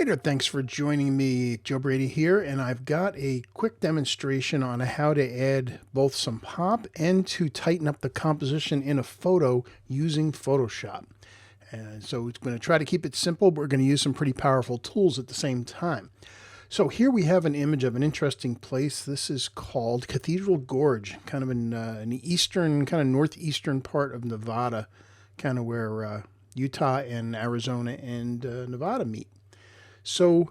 Hey there, thanks for joining me. Joe Brady here, and I've got a quick demonstration on how to add both some pop and to tighten up the composition in a photo using Photoshop. And so it's going to try to keep it simple, but we're going to use some pretty powerful tools at the same time. So here we have an image of an interesting place. This is called Cathedral Gorge, kind of in an eastern, kind of northeastern part of Nevada, kind of where Utah and Arizona and Nevada meet. So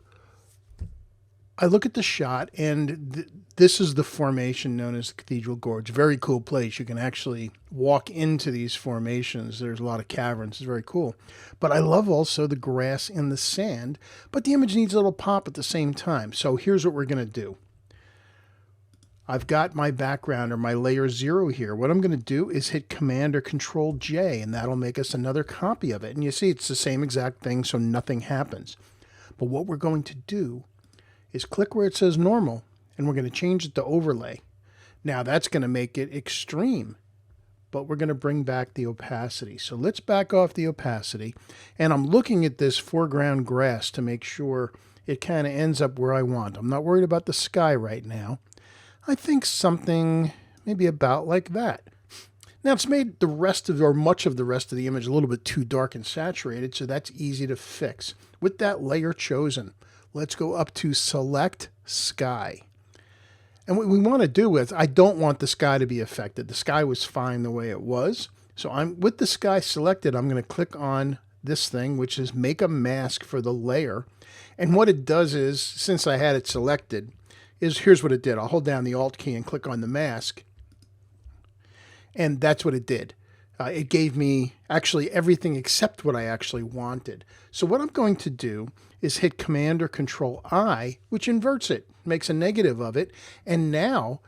I look at the shot, and this is the formation known as the Cathedral Gorge. Very cool place. You can actually walk into these formations. There's a lot of caverns. It's very cool. But I love also the grass and the sand, but the image needs a little pop at the same time. So here's what we're going to do. I've got my background or my layer 0 here. What I'm going to do is hit Command or Control J, and that'll make us another copy of it. And you see it's the same exact thing, so nothing happens. But what we're going to do is click where it says normal, and we're going to change it to overlay. Now that's going to make it extreme, but we're going to bring back the opacity. So let's back off the opacity, and I'm looking at this foreground grass to make sure it kind of ends up where I want. I'm not worried about the sky right now. I think something maybe about like that. Now it's made the rest of, or much of the rest of the image a little bit too dark and saturated, so that's easy to fix. With that layer chosen, let's go up to Select Sky. And what we want to do is, I don't want the sky to be affected. The sky was fine the way it was. So I'm with the sky selected, I'm going to click on this thing, which is Make a Mask for the layer. And what it does is, since I had it selected, here's what it did. I'll hold down the Alt key and click on the mask. And that's what it did. It gave me actually everything except what I actually wanted. So what I'm going to do is hit Command or Control I, which inverts it, makes a negative of it. And now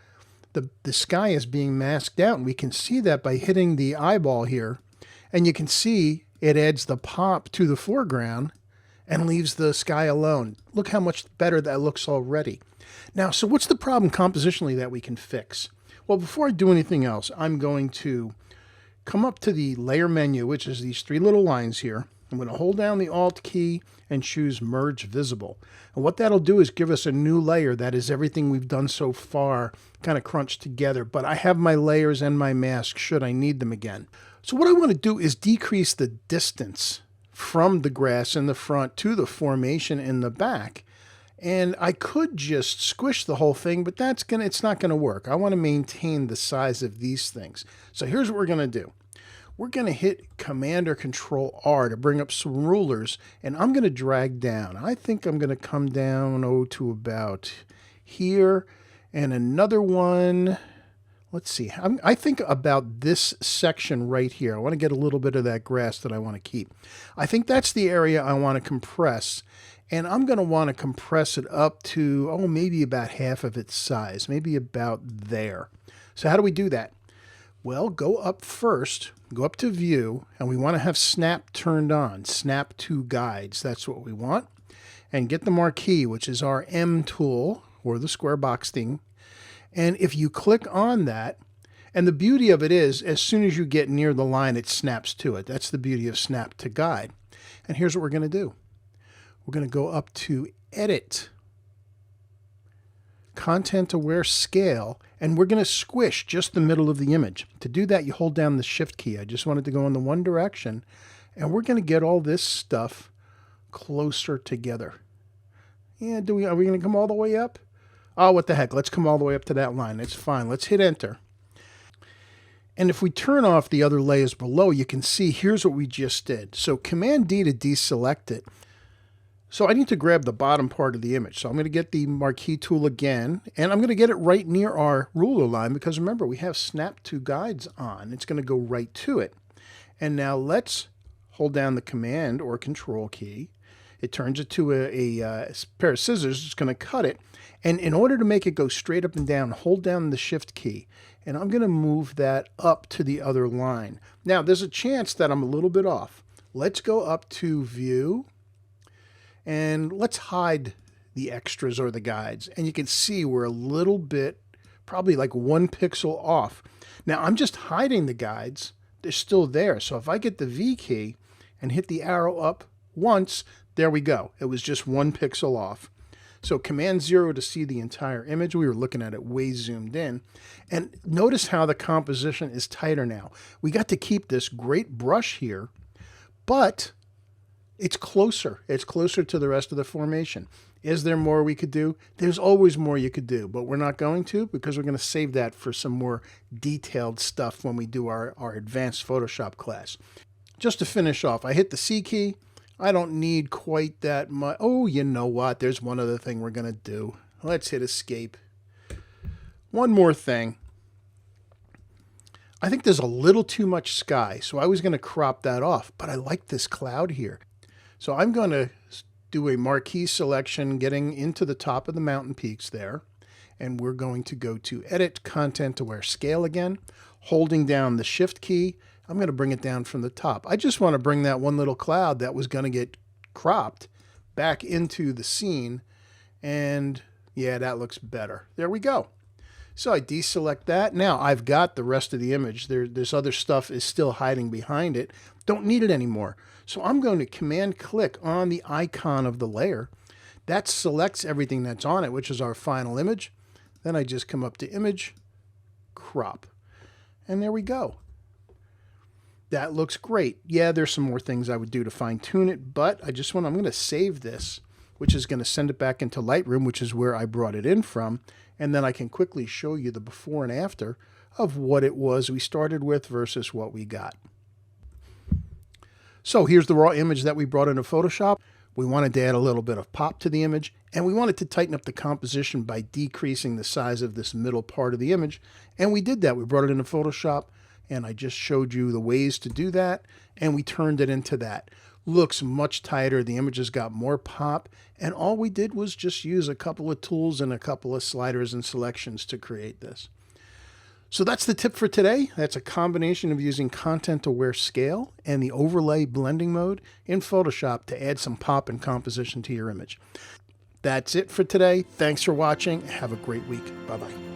the sky is being masked out. And we can see that by hitting the eyeball here. And you can see it adds the pop to the foreground and leaves the sky alone. Look how much better that looks already. Now, so what's the problem compositionally that we can fix? Well, before I do anything else, I'm going to come up to the layer menu, which is these three little lines here. I'm going to hold down the Alt key and choose Merge Visible. And what that'll do is give us a new layer that is everything we've done so far kind of crunched together. But I have my layers and my mask should I need them again. So what I want to do is decrease the distance from the grass in the front to the formation in the back. And I could just squish the whole thing, but it's not going to work. I want to maintain the size of these things. So here's what we're going to do. We're going to hit Command or Control R to bring up some rulers, and I'm going to drag down. I think I'm going to come down to about here, and another one. Let's see. I think about this section right here. I want to get a little bit of that grass that I want to keep. I think that's the area I want to compress. And I'm going to want to compress it up to, maybe about half of its size, maybe about there. So how do we do that? Well, go up first, go up to View, and we want to have Snap turned on, Snap to Guides. That's what we want. And get the marquee, which is our M tool, or the square box thing. And if you click on that, and the beauty of it is, as soon as you get near the line, it snaps to it. That's the beauty of Snap to Guide. And here's what we're going to do. We're going to go up to Edit, Content Aware Scale, and we're going to squish just the middle of the image. To do that, you hold down the Shift key. I just wanted to go in the one direction, and we're going to get all this stuff closer together. Yeah, are we going to come all the way up? Oh, what the heck? Let's come all the way up to that line. It's fine. Let's hit Enter. And if we turn off the other layers below, you can see here's what we just did. So Command D to deselect it. So I need to grab the bottom part of the image. So I'm going to get the marquee tool again, and I'm going to get it right near our ruler line because remember, we have Snap to Guides on. It's going to go right to it. And now let's hold down the Command or Control key. It turns it to a pair of scissors. It's going to cut it. And in order to make it go straight up and down, hold down the Shift key. And I'm going to move that up to the other line. Now, there's a chance that I'm a little bit off. Let's go up to View. And let's hide the extras or the guides. And you can see we're a little bit, probably like 1 pixel off. Now I'm just hiding the guides. They're still there. So if I get the V key and hit the arrow up once, There we go. It was just 1 pixel off. So Command 0 to see the entire image. We were looking at it way zoomed in. And notice how the composition is tighter now. We got to keep this great brush here, but it's closer. It's closer to the rest of the formation. Is there more we could do? There's always more you could do, but we're not going to, because we're going to save that for some more detailed stuff when we do our advanced Photoshop class. Just to finish off, I hit the C key. I don't need quite that much. Oh, you know what? There's one other thing we're going to do. Let's hit escape. One more thing. I think there's a little too much sky, so I was going to crop that off, but I like this cloud here. So I'm going to do a marquee selection getting into the top of the mountain peaks there. And we're going to go to Edit Content Aware Scale again, holding down the Shift key. I'm going to bring it down from the top. I just want to bring that one little cloud that was going to get cropped back into the scene. And yeah, that looks better. There we go. So I deselect that. Now I've got the rest of the image. This other stuff is still hiding behind it. Don't need it anymore. So I'm going to Command click on the icon of the layer. That selects everything that's on it, which is our final image. Then I just come up to Image, Crop. And there we go. That looks great. Yeah, there's some more things I would do to fine tune it, but I'm going to save this, which is going to send it back into Lightroom, which is where I brought it in from. And then I can quickly show you the before and after of what it was we started with versus what we got. So here's the raw image that we brought into Photoshop. We wanted to add a little bit of pop to the image, and we wanted to tighten up the composition by decreasing the size of this middle part of the image. And we did that. We brought it into Photoshop, and I just showed you the ways to do that, and we turned it into that. Looks much tighter. The image has got more pop, and all we did was just use a couple of tools and a couple of sliders and selections to create this. So that's the tip for today. That's a combination of using Content Aware Scale and the Overlay Blending Mode in Photoshop to add some pop and composition to your image. That's it for today. Thanks for watching. Have a great week. Bye-bye.